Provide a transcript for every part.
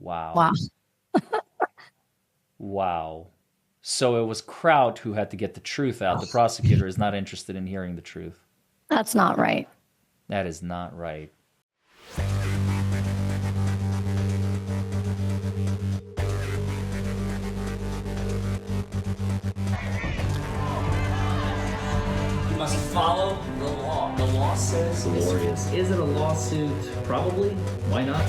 Wow. Wow. Wow. So it was Kraut who had to get the truth out. The prosecutor is not interested in hearing the truth. That's not right. That is not right. You must follow the law. The law says Glorious. Is it a lawsuit? Probably. Why not?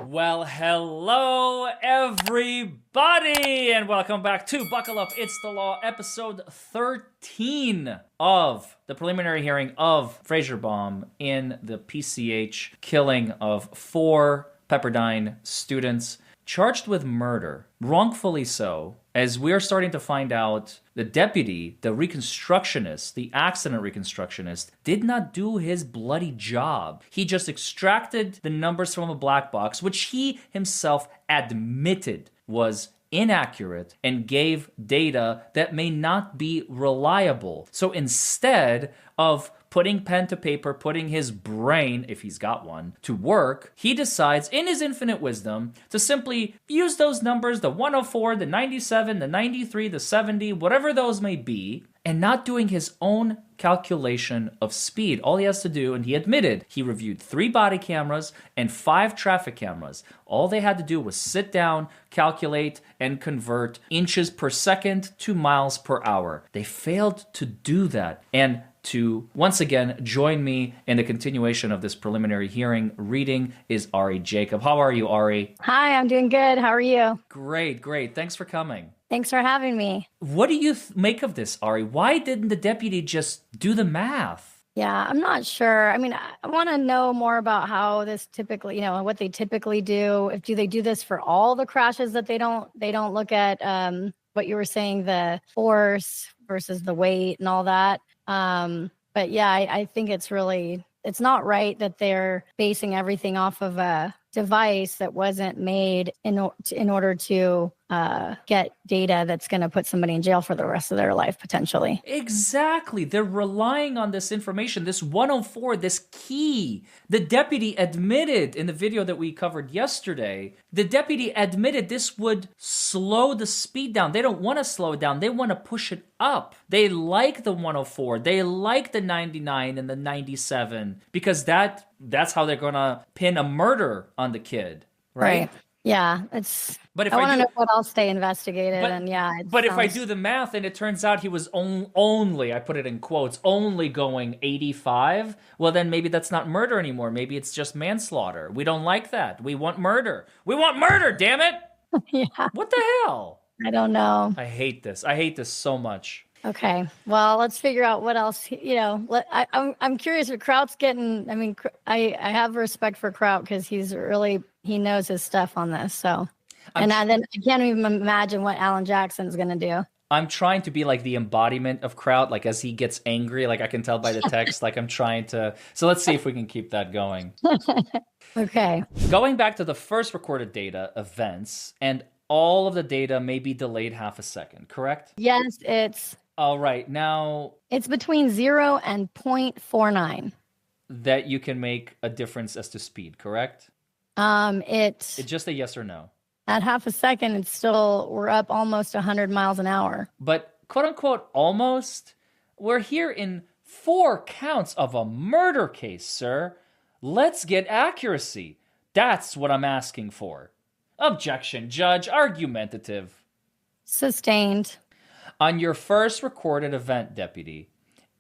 Well, hello, everybody, and welcome back to Buckle Up, It's the Law, episode 13 of the preliminary hearing of Fraser Baum in the PCH killing of 4 Pepperdine students charged with murder, wrongfully so, as we're starting to find out the deputy, the reconstructionist, the accident reconstructionist, did not do his bloody job. He just extracted the numbers from a black box, which he himself admitted was inaccurate and gave data that may not be reliable. So instead of putting pen to paper, putting his brain, if he's got one, to work, he decides, in his infinite wisdom, to simply use those numbers, the 104, the 97, the 93, the 70, whatever those may be, and not doing his own calculation of speed. All he has to do, and he admitted, he reviewed 3 body cameras and 5 traffic cameras. All they had to do was sit down, calculate, and convert inches per second to miles per hour. They failed to do that. And to once again join me in the continuation of this preliminary hearing reading is Ari Jacob. How are you, Ari? Hi, I'm doing good. How are you? Great, great. Thanks for coming. Thanks for having me. What do you make of this, Ari? Why didn't the deputy just do the math? Yeah, I'm not sure. I mean, I want to know more about how this typically, what they typically do. If do they do this for all the crashes that they don't look at what you were saying, the force versus the weight and all that. But yeah, I think it's not right that they're basing everything off of a device that wasn't made in order to get data that's going to put somebody in jail for the rest of their life, potentially. Exactly. They're relying on this information, this 104, this key. The deputy admitted in the video that we covered yesterday, the deputy admitted this would slow the speed down. They don't want to slow it down. They want to push it up. They like the 104. They like the 99 and the 97 because that's how they're going to pin a murder on the kid, right? Yeah, But if I want to do, know what else they investigated, and yeah. But if I do the math and it turns out he was only, I put it in quotes, only going 85, well then maybe that's not murder anymore. Maybe it's just manslaughter. We don't like that. We want murder. We want murder, damn it! Yeah. What the hell? I don't know. I hate this. I hate this so much. Okay, well, let's figure out what else. I'm curious if Kraut's getting. I mean, I have respect for Kraut because he knows his stuff on this. So, then I can't even imagine what Alan Jackson's gonna do. I'm trying to be like the embodiment of Kraut. Like as he gets angry, like I can tell by the text. Like I'm trying to. So let's see if we can keep that going. Okay. Going back to the first recorded data, events, and all of the data may be delayed half a second. Correct? Yes, it's. All right, now it's between 0 and 0.49. That you can make a difference as to speed, correct? It's just a yes or no. At half a second, we're up almost 100 miles an hour. But quote unquote, almost, we're here in 4 counts of a murder case, sir. Let's get accuracy. That's what I'm asking for. Objection, judge, argumentative. Sustained. On your first recorded event, deputy,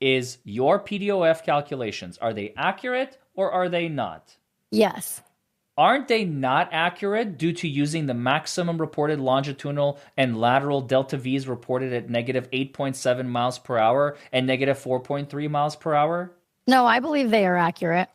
is your PDOF calculations, are they accurate or are they not? Yes. Aren't they not accurate due to using the maximum reported longitudinal and lateral delta V's reported at negative 8.7 miles per hour and negative 4.3 miles per hour? No, I believe they are accurate.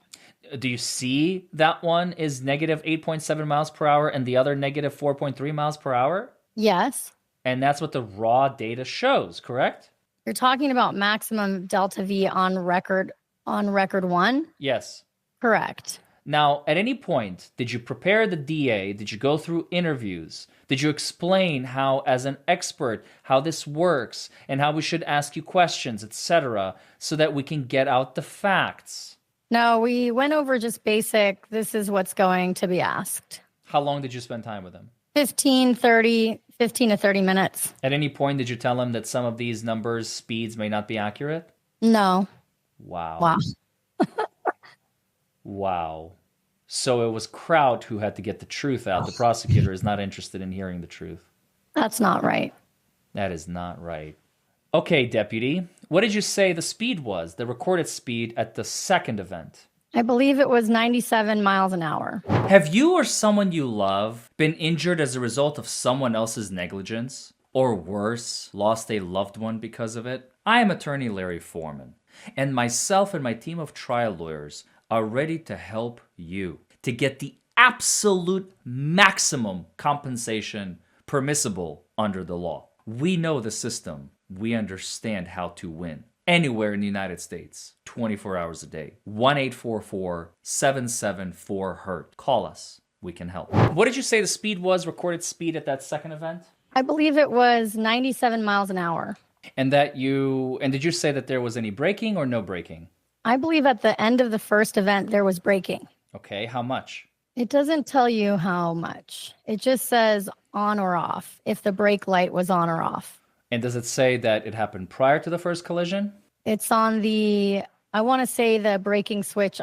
Do you see that one is negative 8.7 miles per hour and the other negative 4.3 miles per hour? Yes. And that's what the raw data shows, correct? You're talking about maximum delta V on record 1? Yes. Correct. Now, at any point, did you prepare the DA? Did you go through interviews? Did you explain how, as an expert, how this works and how we should ask you questions, etc., so that we can get out the facts? No, we went over just basic. This is what's going to be asked. How long did you spend time with him? 15 to 30 minutes. At any point, did you tell him that some of these numbers, speeds may not be accurate? No. Wow. Wow. Wow. So it was Kraut who had to get the truth out. The prosecutor is not interested in hearing the truth. That's not right. That is not right. Okay, deputy. What did you say the speed was, the recorded speed at the second event? I believe it was 97 miles an hour. Have you or someone you love been injured as a result of someone else's negligence? Or worse, lost a loved one because of it? I am attorney Larry Forman, and myself and my team of trial lawyers are ready to help you to get the absolute maximum compensation permissible under the law. We know the system. We understand how to win. Anywhere in the United States, 24 hours a day. 1-844-774-HURT. Call us. We can help. What did you say the speed was, recorded speed at that second event? I believe it was 97 miles an hour. And did you say that there was any braking or no braking? I believe at the end of the first event, there was braking. Okay, how much? It doesn't tell you how much. It just says on or off, if the brake light was on or off. And does it say that it happened prior to the first collision? It's on I want to say the braking switch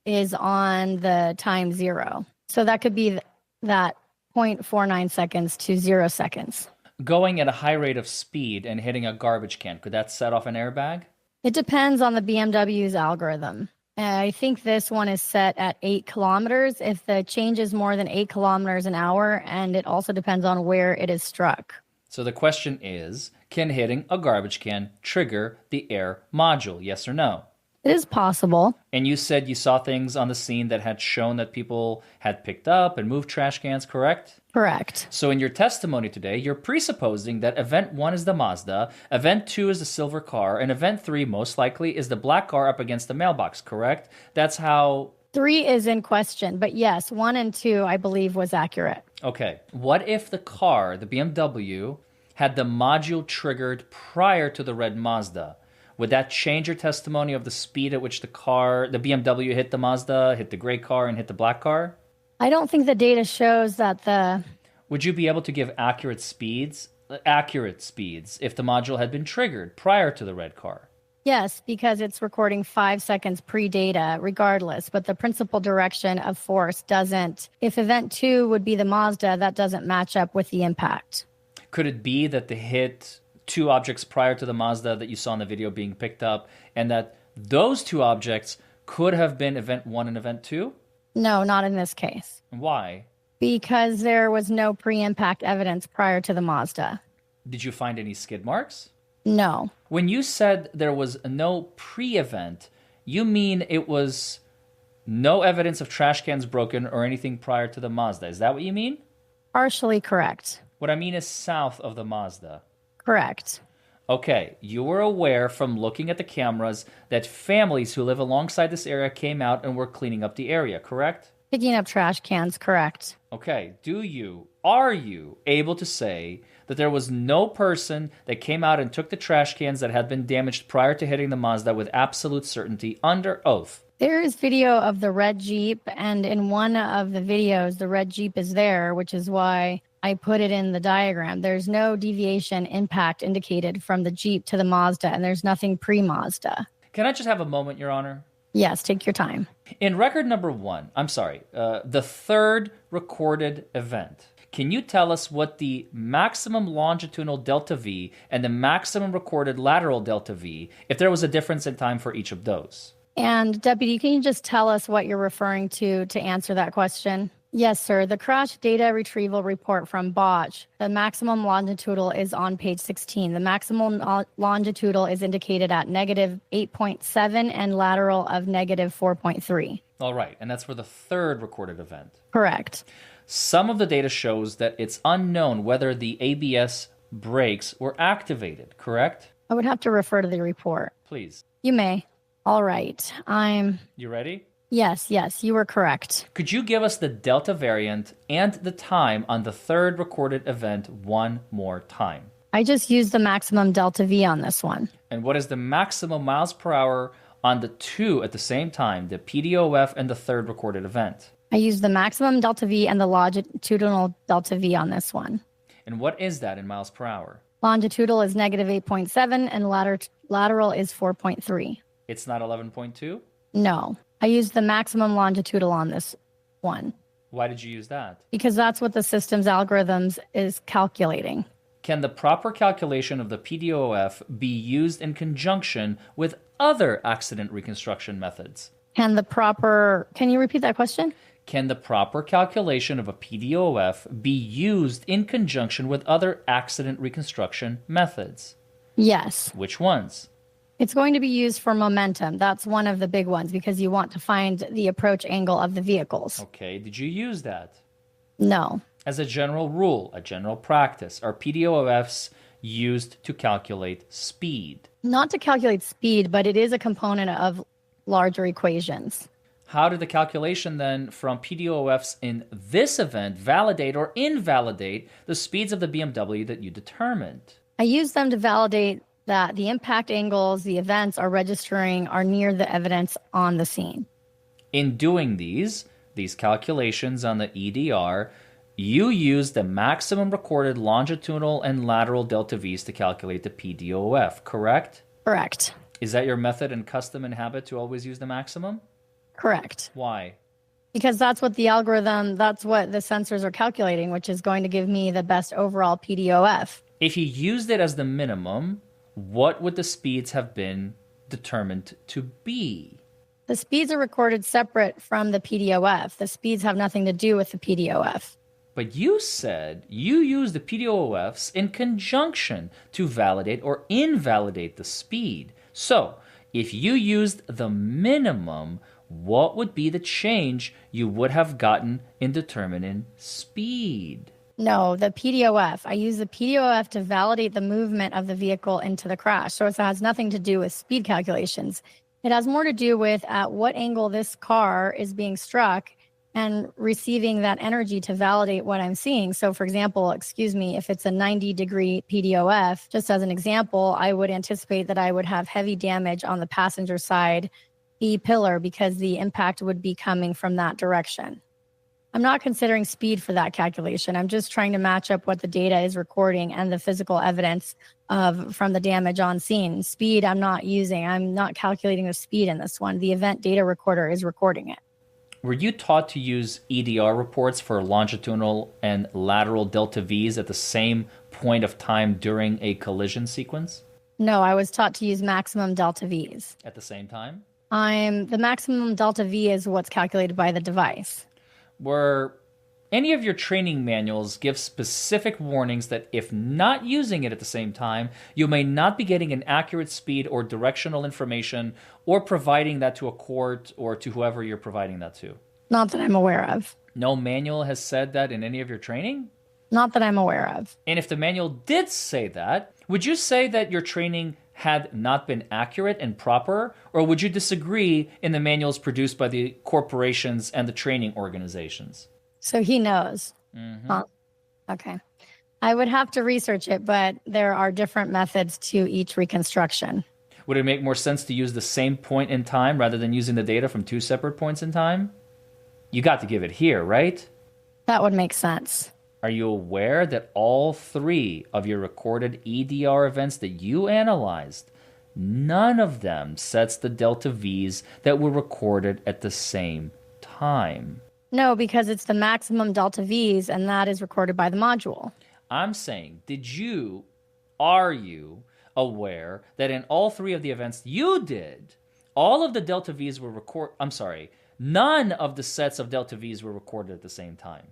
is on the time 0. So that could be that 0.49 seconds to 0 seconds. Going at a high rate of speed and hitting a garbage can, could that set off an airbag? It depends on the BMW's algorithm. I think this one is set at 8 kilometers. If the change is more than 8 kilometers an hour, and it also depends on where it is struck. So the question is, can hitting a garbage can trigger the air module, yes or no? It is possible. And you said you saw things on the scene that had shown that people had picked up and moved trash cans, correct? Correct. So in your testimony today, you're presupposing that event 1 is the Mazda, event 2 is the silver car, and event 3 most likely is the black car up against the mailbox, correct? That's how... 3 is in question, but yes, 1 and 2 I believe was accurate. Okay. What if the car, the BMW, had the module triggered prior to the red Mazda? Would that change your testimony of the speed at which the BMW hit the Mazda, hit the gray car, and hit the black car? I don't think the data shows that Would you be able to give accurate speeds if the module had been triggered prior to the red car? Yes, because it's recording 5 seconds pre-data regardless, but the principal direction of force doesn't. If event 2 would be the Mazda, that doesn't match up with the impact. Could it be that the hit 2 objects prior to the Mazda that you saw in the video being picked up, and that those 2 objects could have been event 1 and event 2? No, not in this case. Why? Because there was no pre-impact evidence prior to the Mazda. Did you find any skid marks? No. When you said there was no pre-event, you mean it was no evidence of trash cans broken or anything prior to the Mazda. Is that what you mean? Partially correct. What I mean is south of the Mazda. Correct. Okay, you were aware from looking at the cameras that families who live alongside this area came out and were cleaning up the area, correct? Picking up trash cans, correct. Okay, are you able to say that there was no person that came out and took the trash cans that had been damaged prior to hitting the Mazda with absolute certainty under oath? There is video of the red Jeep, and in one of the videos, the red Jeep is there, which is why I put it in the diagram. There's no deviation impact indicated from the Jeep to the Mazda, and there's nothing pre-Mazda. Can I just have a moment, Your Honor? Yes, take your time. In record number 1, the third recorded event, can you tell us what the maximum longitudinal delta V and the maximum recorded lateral delta V, if there was a difference in time for each of those? And Deputy, can you just tell us what you're referring to answer that question? Yes, sir. The crash data retrieval report from Botch, the maximum longitudinal is on page 16. The maximum longitudinal is indicated at negative 8.7 and lateral of negative 4.3. All right, and that's for the third recorded event. Correct. Some of the data shows that it's unknown whether the ABS brakes were activated, correct? I would have to refer to the report. Please. You may. All right. You ready? Yes, you were correct. Could you give us the delta variant and the time on the third recorded event one more time? I just used the maximum delta V on this one. And what is the maximum miles per hour on the two at the same time, the PDOF and the third recorded event? I used the maximum delta V and the longitudinal delta V on this one. And what is that in miles per hour? Longitudinal is negative 8.7 and lateral is 4.3. It's not 11.2? No, I used the maximum longitudinal on this one Why did you use that? because that's what the system's algorithms is calculating. Can the proper calculation of the PDOF be used in conjunction with other accident reconstruction methods? Can you repeat that question? Can the proper calculation of a PDOF be used in conjunction with other accident reconstruction methods? Yes. Which ones? It's going to be used for momentum. That's one of the big ones because you want to find the approach angle of the vehicles. Okay, did you use that? No. As a general rule, a general practice, are PDOFs used to calculate speed? Not to calculate speed, but it is a component of larger equations. How did the calculation then from PDOFs in this event validate or invalidate the speeds of the BMW that you determined? I use them to validate that the impact angles the events are registering are near the evidence on the scene. In doing these calculations on the EDR, you use the maximum recorded longitudinal and lateral delta V's to calculate the PDOF, correct? Correct. Is that your method and custom and habit to always use the maximum? Correct. Why? Because that's what the sensors are calculating, which is going to give me the best overall PDOF. If you used it as the minimum, what would the speeds have been determined to be? The speeds are recorded separate from the PDOF. The speeds have nothing to do with the PDOF. But you said you use the PDOFs in conjunction to validate or invalidate the speed. So, if you used the minimum, what would be the change you would have gotten in determining speed? No, the PDOF. I use the PDOF to validate the movement of the vehicle into the crash. So it has nothing to do with speed calculations. It has more to do with at what angle this car is being struck and receiving that energy to validate what I'm seeing. So for example, if it's a 90-degree PDOF, just as an example, I would anticipate that I would have heavy damage on the passenger side B pillar because the impact would be coming from that direction. I'm not considering speed for that calculation. I'm just trying to match up what the data is recording and the physical evidence from the damage on scene. Speed I'm not using. I'm not calculating the speed in this one. The event data recorder is recording it. Were you taught to use EDR reports for longitudinal and lateral delta V's at the same point of time during a collision sequence? No, I was taught to use maximum delta V's. At the same time? The maximum delta V is what's calculated by the device. Were any of your training manuals give specific warnings that if not using it at the same time, you may not be getting an accurate speed or directional information or providing that to a court or to whoever you're providing that to? Not that I'm aware of. No manual has said that in any of your training? Not that I'm aware of. And if the manual did say that, would you say that your training had not been accurate and proper, or would you disagree in the manuals produced by the corporations and the training organizations? So he knows. Mm-hmm. Huh. Okay. I would have to research it, but there are different methods to each reconstruction. Would it make more sense to use the same point in time rather than using the data from two separate points in time? You got to give it here, right? That would make sense. Are you aware that all three of your recorded EDR events that you analyzed, none of them sets the delta V's that were recorded at the same time? No, because it's the maximum delta V's, and that is recorded by the module. I'm saying, are you aware that in all three of the events you did, all of the delta V's were none of the sets of delta V's were recorded at the same time?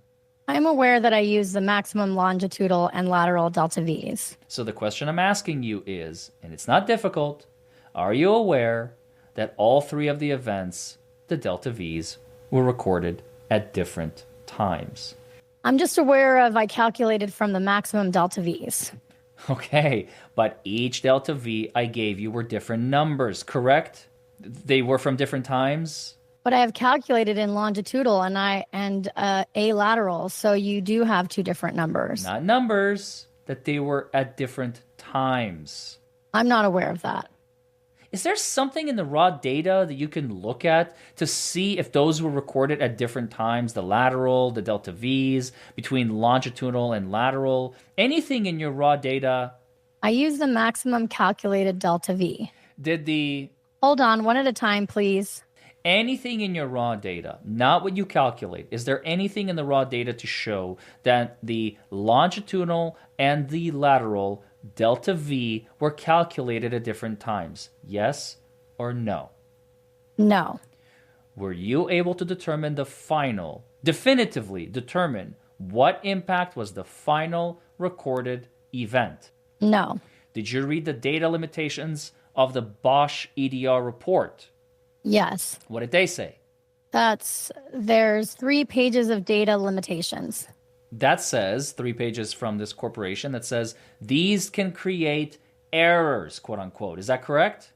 I'm aware that I use the maximum longitudinal and lateral delta V's. So the question I'm asking you is, and it's not difficult, are you aware that all three of the events, the delta V's, were recorded at different times? I'm just aware of I calculated from the maximum delta V's. Okay, but each delta V I gave you were different numbers, correct? They were from different times? But I have calculated in longitudinal and a lateral, so you do have two different numbers. Not numbers, that they were at different times. I'm not aware of that. Is there something in the raw data that you can look at to see if those were recorded at different times? The lateral, the delta V's, between longitudinal and lateral? Anything in your raw data? I use the maximum calculated delta V. Hold on, one at a time, please. Anything in your raw data, not what you calculate, is there anything in the raw data to show that the longitudinal and the lateral delta V were calculated at different times? Yes or no? No. Were you able to definitively determine what impact was the final recorded event? No. Did you read the data limitations of the Bosch EDR report? Yes. What did they say? There's 3 pages of data limitations. That says, 3 pages from this corporation, that says these can create errors, quote unquote. Is that correct?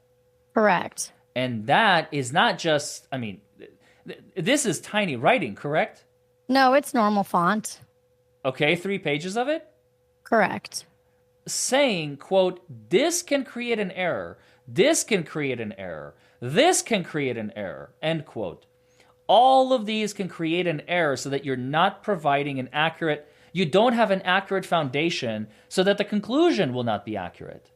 Correct. And that is not just, this is tiny writing, correct? No, it's normal font. Okay, 3 pages of it? Correct. Saying, quote, this can create an error, this can create an error, this can create an error, end quote. All of these can create an error so that you're not providing you don't have an accurate foundation so that the conclusion will not be accurate.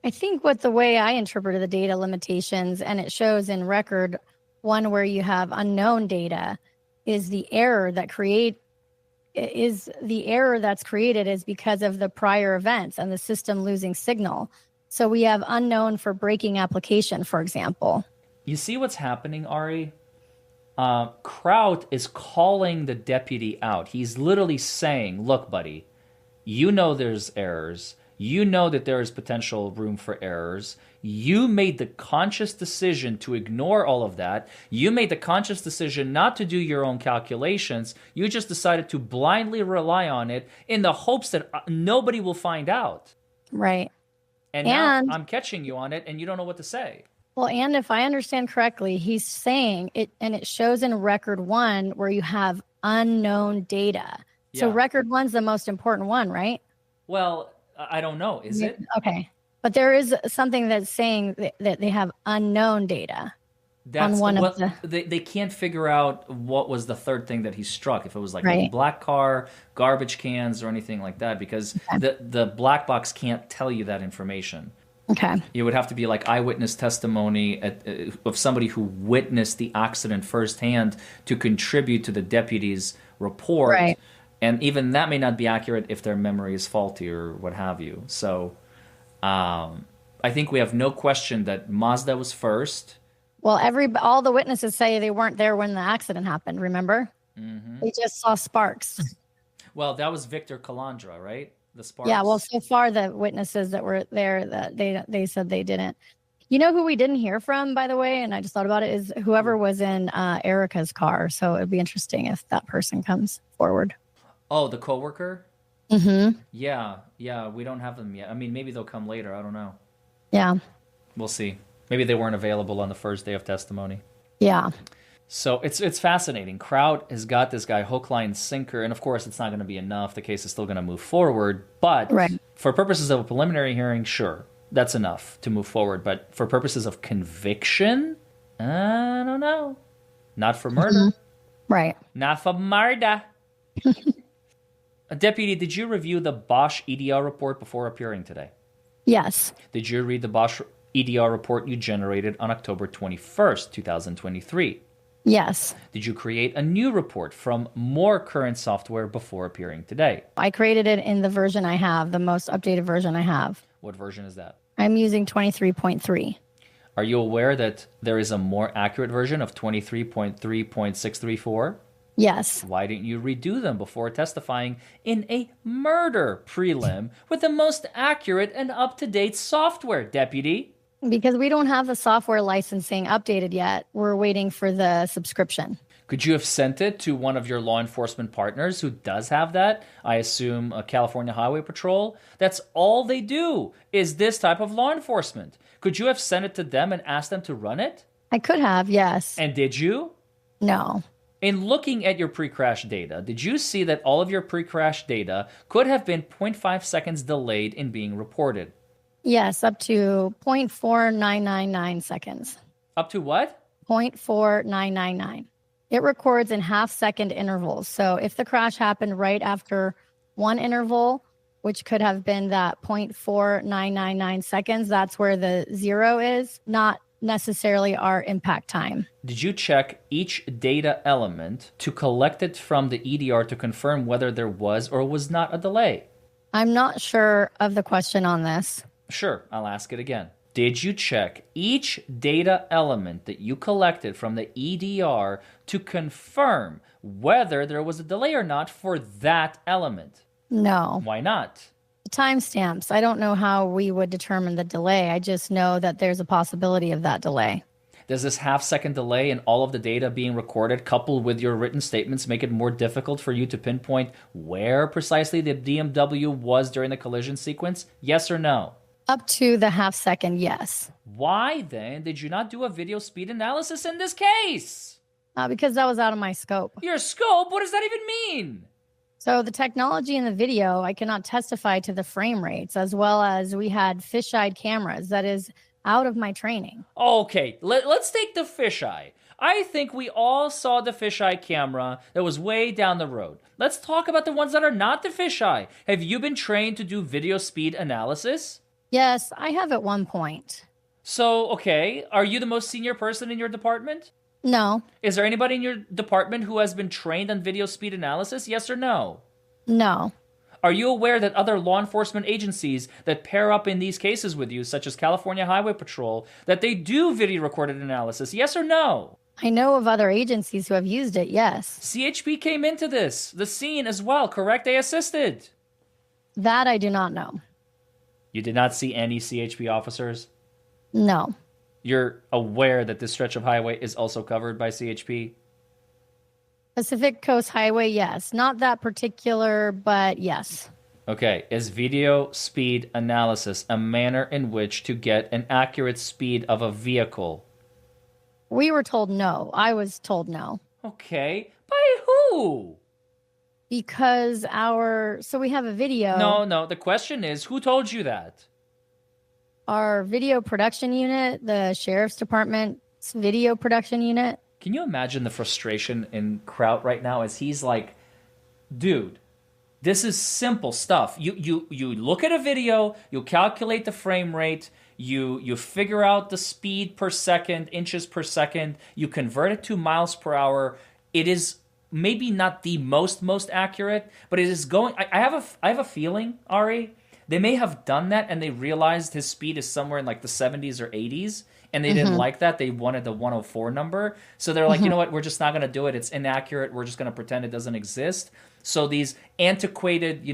I think the way I interpreted the data limitations, and it shows in record 1 where you have unknown data, is the error that's created is because of the prior events and the system losing signal. So we have unknown for breaking application, for example. You see what's happening, Ari? Kraut is calling the deputy out. He's literally saying, look, buddy, you know there's errors. You know that there is potential room for errors. You made the conscious decision to ignore all of that. You made the conscious decision not to do your own calculations. You just decided to blindly rely on it in the hopes that nobody will find out. Right. And now I'm catching you on it, and you don't know what to say. Well, and if I understand correctly, he's saying it, and it shows in record 1 where you have unknown data. Yeah. So record 1's the most important one, right? Well, I don't know. Is it? Okay. But there is something that's saying that they have unknown data. They can't figure out what was the third thing that he struck, if it was like a black car, garbage cans, or anything like that, because the black box can't tell you that information. Okay. It would have to be like eyewitness testimony of somebody who witnessed the accident firsthand to contribute to the deputy's report. Right. And even that may not be accurate if their memory is faulty or what have you. So I think we have no question that Mazda was first. Well, all the witnesses say they weren't there when the accident happened, remember? Mm-hmm. They just saw sparks. Well, that was Victor Calandra, right? The sparks. Yeah, well, so far the witnesses that were there, that they said they didn't. You know who we didn't hear from, by the way, and I just thought about it, is whoever was in Erica's car. So it'd be interesting if that person comes forward. Oh, the coworker? Mm-hmm. Yeah, we don't have them yet. Maybe they'll come later. I don't know. Yeah. We'll see. Maybe they weren't available on the first day of testimony. Yeah. So it's fascinating. Kraut has got this guy hook, line, sinker, and of course it's not going to be enough. The case is still going to move forward, but for purposes of a preliminary hearing, sure, that's enough to move forward. But for purposes of conviction, I don't know. Not for murder. Mm-hmm. Right. Not for murder. Deputy, did you review the Bosch EDR report before appearing today? Yes. Did you read the Bosch EDR report you generated on October 21st, 2023? Yes. Did you create a new report from more current software before appearing today? I created it in the version I have, the most updated version I have. What version is that? I'm using 23.3. Are you aware that there is a more accurate version of 23.3.634? Yes. Why didn't you redo them before testifying in a murder prelim with the most accurate and up-to-date software, Deputy? Because we don't have the software licensing updated yet. We're waiting for the subscription. Could you have sent it to one of your law enforcement partners who does have that? I assume a California Highway Patrol. That's all they do is this type of law enforcement. Could you have sent it to them and asked them to run it? I could have, yes. And did you? No. In looking at your pre-crash data, did you see that all of your pre-crash data could have been 0.5 seconds delayed in being reported? Yes, up to 0.4999 seconds. Up to what? 0.4999. It records in half-second intervals. So if the crash happened right after one interval, which could have been that 0.4999 seconds, that's where the 0 is, not necessarily our impact time. Did you check each data element to collect it from the EDR to confirm whether there was or was not a delay? I'm not sure of the question on this. Sure, I'll ask it again. Did you check each data element that you collected from the EDR to confirm whether there was a delay or not for that element? No. Why not? Timestamps. I don't know how we would determine the delay. I just know that there's a possibility of that delay. Does this half-second delay in all of the data being recorded, coupled with your written statements, make it more difficult for you to pinpoint where precisely the BMW was during the collision sequence? Yes or no? Up to the half second, yes. Why then did you not do a video speed analysis in this case? Because that was out of my scope. Your scope? What does that even mean? So the technology in the video, I cannot testify to the frame rates, as well as we had fisheye cameras. That is out of my training. Okay, let's take the fisheye. I think we all saw the fisheye camera that was way down the road. Let's talk about the ones that are not the fisheye. Have you been trained to do video speed analysis? Yes, I have at one point. So, okay, are you the most senior person in your department? No. Is there anybody in your department who has been trained on video speed analysis? Yes or no? No. Are you aware that other law enforcement agencies that pair up in these cases with you, such as California Highway Patrol, that they do video recorded analysis? Yes or no? I know of other agencies who have used it, yes. CHP came into the scene as well, correct? They assisted. That I do not know. You did not see any CHP officers? No. You're aware that this stretch of highway is also covered by CHP? Pacific Coast Highway, yes. Not that particular, but yes. Okay, is video speed analysis a manner in which to get an accurate speed of a vehicle? We were told no. I was told no. Okay, by who? Because so we have a video. No, the question is, who told you that? Our video production unit, the sheriff's department's video production unit. Can you imagine the frustration in Kraut right now as he's like, dude, this is simple stuff. You look at a video, you calculate the frame rate, you figure out the speed per second, inches per second, you convert it to miles per hour. It is maybe not the most accurate, but it is going. I have a feeling, Ari, they may have done that and they realized his speed is somewhere in like the 70s or 80s. And they didn't like that. They wanted the 104 number. So they're like, you know what? We're just not going to do it. It's inaccurate. We're just going to pretend it doesn't exist. So these antiquated,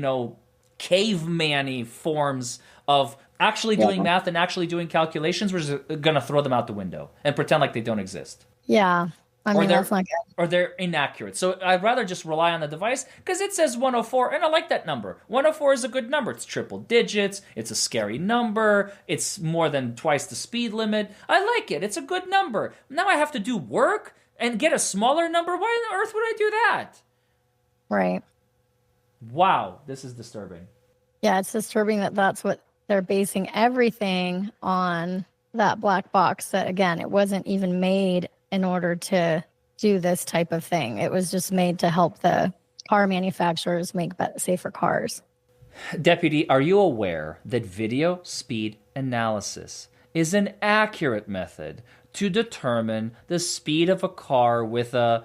caveman-y forms of actually doing math and actually doing calculations, we're just going to throw them out the window and pretend like they don't exist. Yeah. I mean, that's not good. Or they're inaccurate. So I'd rather just rely on the device because it says 104, and I like that number. 104 is a good number. It's triple digits. It's a scary number. It's more than twice the speed limit. I like it. It's a good number. Now I have to do work and get a smaller number? Why on earth would I do that? Right. Wow, this is disturbing. Yeah, it's disturbing that that's what they're basing everything on, that black box that, again, it wasn't even made in order to do this type of thing. It was just made to help the car manufacturers make safer cars. Deputy, are you aware that video speed analysis is an accurate method to determine the speed of a car with a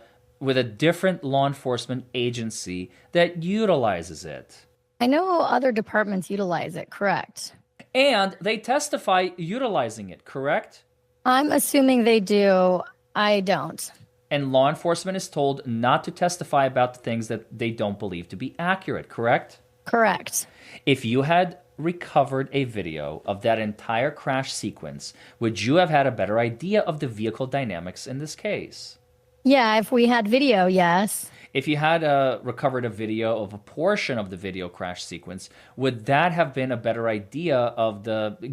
different law enforcement agency that utilizes it? I know other departments utilize it, correct? And they testify utilizing it, correct? I'm assuming they do. I don't. And law enforcement is told not to testify about the things that they don't believe to be accurate, correct? Correct. If you had recovered a video of that entire crash sequence, would you have had a better idea of the vehicle dynamics in this case? Yeah, if we had video, yes. If you had recovered a video of a portion of the video crash sequence, would that have been a better idea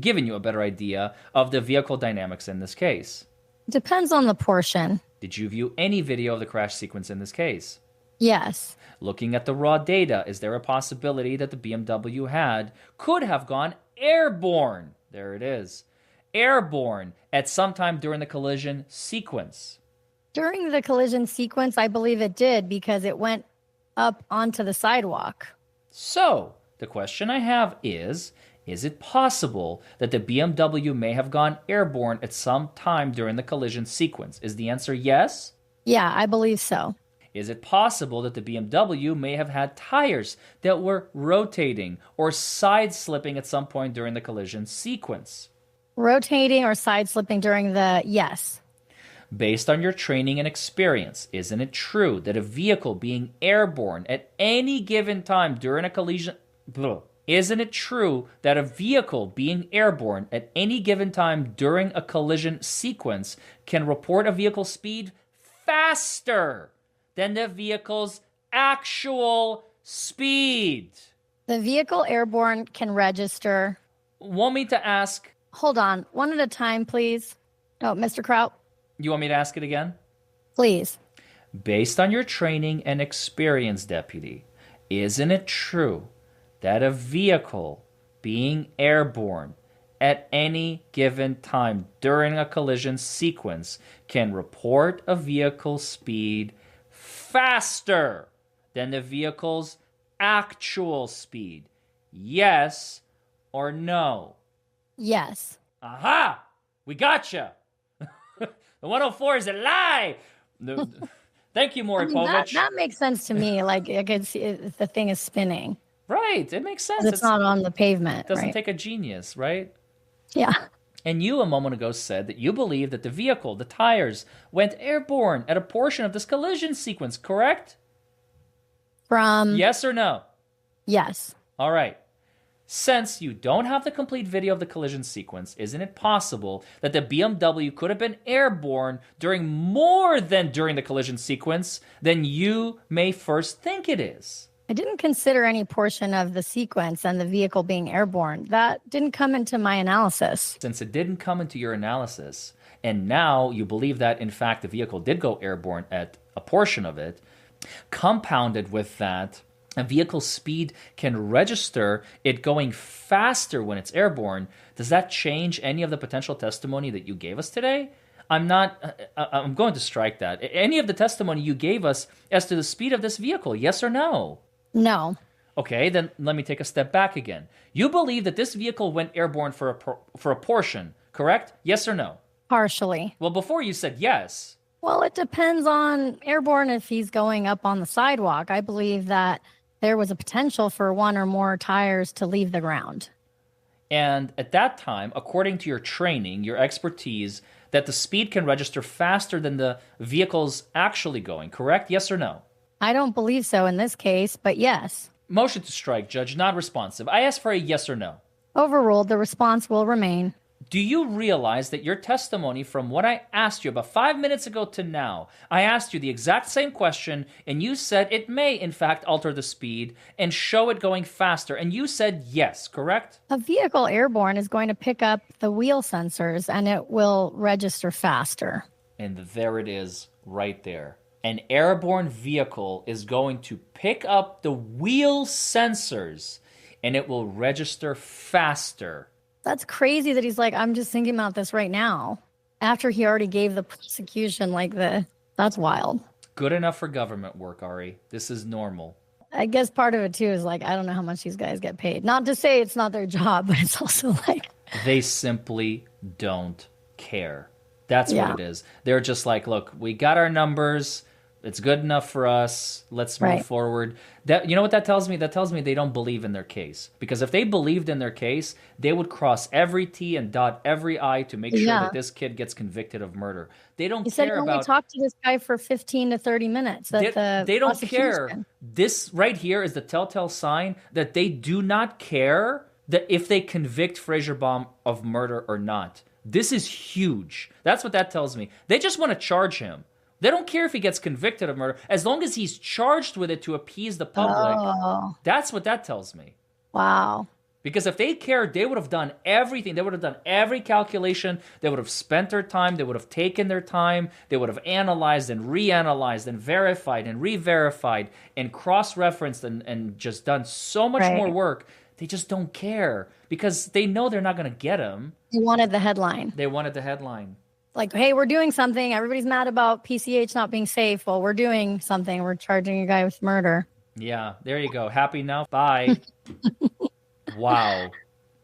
given you a better idea of the vehicle dynamics in this case? Depends on the portion. Did you view any video of the crash sequence in this case? Yes. Looking at the raw data, is there a possibility that the BMW could have gone airborne? There it is. Airborne at some time during the collision sequence. During the collision sequence, I believe it did because it went up onto the sidewalk. So, the question I have is it possible that the BMW may have gone airborne at some time during the collision sequence? Is the answer yes? Yeah, I believe so. Is it possible that the BMW may have had tires that were rotating or side-slipping at some point during the collision sequence? Rotating or side slipping during the, yes. Based on your training and experience, isn't it true that a vehicle being airborne at any given time during a collision... Isn't it true that a vehicle being airborne at any given time during a collision sequence can report a vehicle speed faster than the vehicle's actual speed? The vehicle airborne can register. Want me to ask... Hold on, one at a time, please. Oh, Mr. Kraut, You want me to ask it again? please. Based on your training and experience, Deputy, isn't it true that a vehicle being airborne at any given time during a collision sequence can report a vehicle speed faster than the vehicle's actual speed? Yes or no? Yes. Aha! We gotcha! The 104 is a lie! Thank you, Maury Povich. That makes sense to me. Like, I could see the thing is spinning. Right, it makes sense. It's not on the pavement. It doesn't right? take a genius, right? Yeah. And you a moment ago said that you believe that the vehicle, the tires, went airborne at a portion of this collision sequence, correct? Yes or no? Yes. All right. Since you don't have the complete video of the collision sequence, isn't it possible that the BMW could have been airborne during more than during the collision sequence than you may first think it is? I didn't consider any portion of the sequence and the vehicle being airborne. That didn't come into my analysis. Since it didn't come into your analysis, and now you believe that, in fact, the vehicle did go airborne at a portion of it, compounded with that, a vehicle's speed can register it going faster when it's airborne. Does that change any of the potential testimony that you gave us today? I'm going to strike that. Any of the testimony you gave us as to the speed of this vehicle, yes or no? No. Okay, then let me take a step back again. You believe that this vehicle went airborne for a portion, correct? Yes or no? Partially. Well, before you said yes. Well, it depends on airborne if he's going up on the sidewalk. I believe that there was a potential for one or more tires to leave the ground. And at that time, according to your training, your expertise, that the speed can register faster than the vehicle's actually going, correct? Yes or no? I don't believe so in this case, but yes. Motion to strike, Judge, not responsive. I asked for a yes or no. Overruled, the response will remain. Do you realize that your testimony from what I asked you about 5 minutes ago to now, I asked you the exact same question, and you said it may, in fact, alter the speed and show it going faster, and you said yes, correct? A vehicle airborne is going to pick up the wheel sensors, and it will register faster. And there it is, right there. An airborne vehicle is going to pick up the wheel sensors, and it will register faster. That's crazy that he's like, I'm just thinking about this right now. After he already gave the prosecution, that's wild. Good enough for government work, Ari. This is normal. I guess part of it too is I don't know how much these guys get paid. Not to say it's not their job, but it's also they simply don't care. That's what it is. They're just like, look, we got our numbers. It's good enough for us. Let's move forward. You know what that tells me? That tells me they don't believe in their case. Because if they believed in their case, they would cross every T and dot every I to make sure that this kid gets convicted of murder. They don't care said he about... only talked to this guy for 15 to 30 minutes. They don't care. This right here is the telltale sign that they do not care that if they convict Fraser Baum of murder or not. This is huge. That's what that tells me. They just want to charge him. They don't care if he gets convicted of murder, as long as he's charged with it to appease the public. Oh. That's what that tells me. Wow. Because if they cared, they would have done everything. They would have done every calculation. They would have spent their time. They would have taken their time. They would have analyzed and reanalyzed and verified and re-verified and cross-referenced and just done so much more work they just don't care because they know they're not going to get him. They wanted the headline. They wanted the headline. Like, hey, we're doing something. Everybody's mad about PCH not being safe. Well, we're doing something. We're charging a guy with murder. Yeah, there you go. Happy now? Bye. Wow.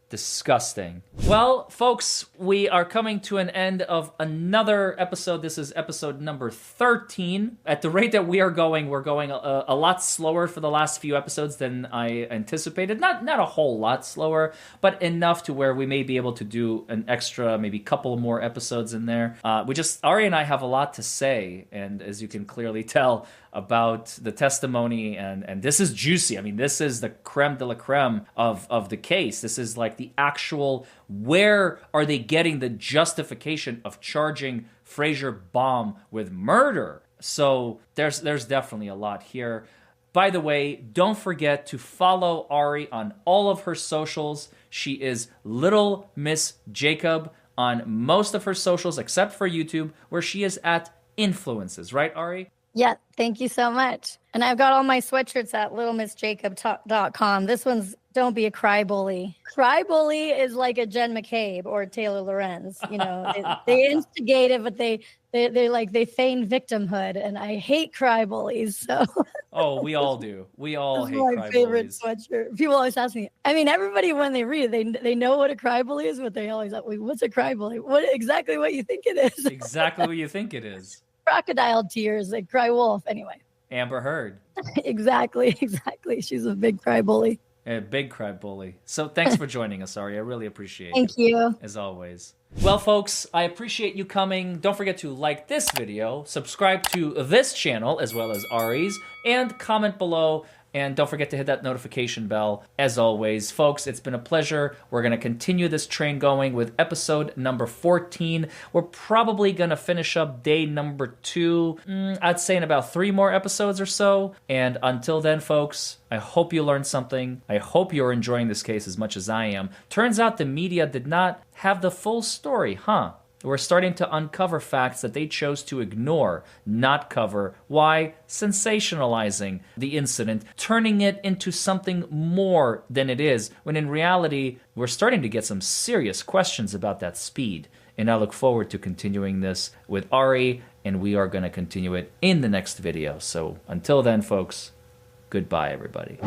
Disgusting. Well, folks, we are coming to an end of another episode. This is episode number 13. At the rate that we are going, we're going a lot slower for the last few episodes than I anticipated. Not a whole lot slower, but enough to where we may be able to do an extra, maybe couple more episodes in there. Ari and I have a lot to say, and as you can clearly tell, about the testimony, and this is juicy. I mean, this is the creme de la creme of the case. This is like the actual, where are they getting the justification of charging Frazier Baum with murder? So there's definitely a lot here. By the way, don't forget to follow Ari on all of her socials. She is Little Miss Jacob on most of her socials, except for YouTube, where she is at Influences, right, Ari? Yeah, thank you so much. And I've got all my sweatshirts at littlemissjacob.com. This one's Don't Be a Cry Bully. Cry Bully is like a Jen McCabe or Taylor Lorenz. You know, they instigate it, but they feign victimhood. And I hate cry bullies. So oh, we all do. We all hate my cry favorite bullies. sweatshirt. People always ask me. I mean, everybody when they read it, they know what a cry bully is, but they always ask, what's a cry bully? Exactly what you think it is. Exactly what you think it is. Crocodile tears, they cry wolf. Anyway. Amber Heard. Exactly. She's a big cry bully. A big cry bully. So thanks for joining us, Ari. I really appreciate it. Thank you. As always. Well, folks, I appreciate you coming. Don't forget to like this video, subscribe to this channel as well as Ari's, and comment below. And don't forget to hit that notification bell. As always, folks, it's been a pleasure. We're going to continue this train going with episode number 14. We're probably going to finish up day number 2, I'd say in about 3 more episodes or so. And until then, folks, I hope you learned something. I hope you're enjoying this case as much as I am. Turns out the media did not have the full story, huh? We're starting to uncover facts that they chose to ignore, not cover. Why? Sensationalizing the incident, turning it into something more than it is, when in reality, we're starting to get some serious questions about that speed. And I look forward to continuing this with Ari, and we are going to continue it in the next video. So until then, folks, goodbye, everybody.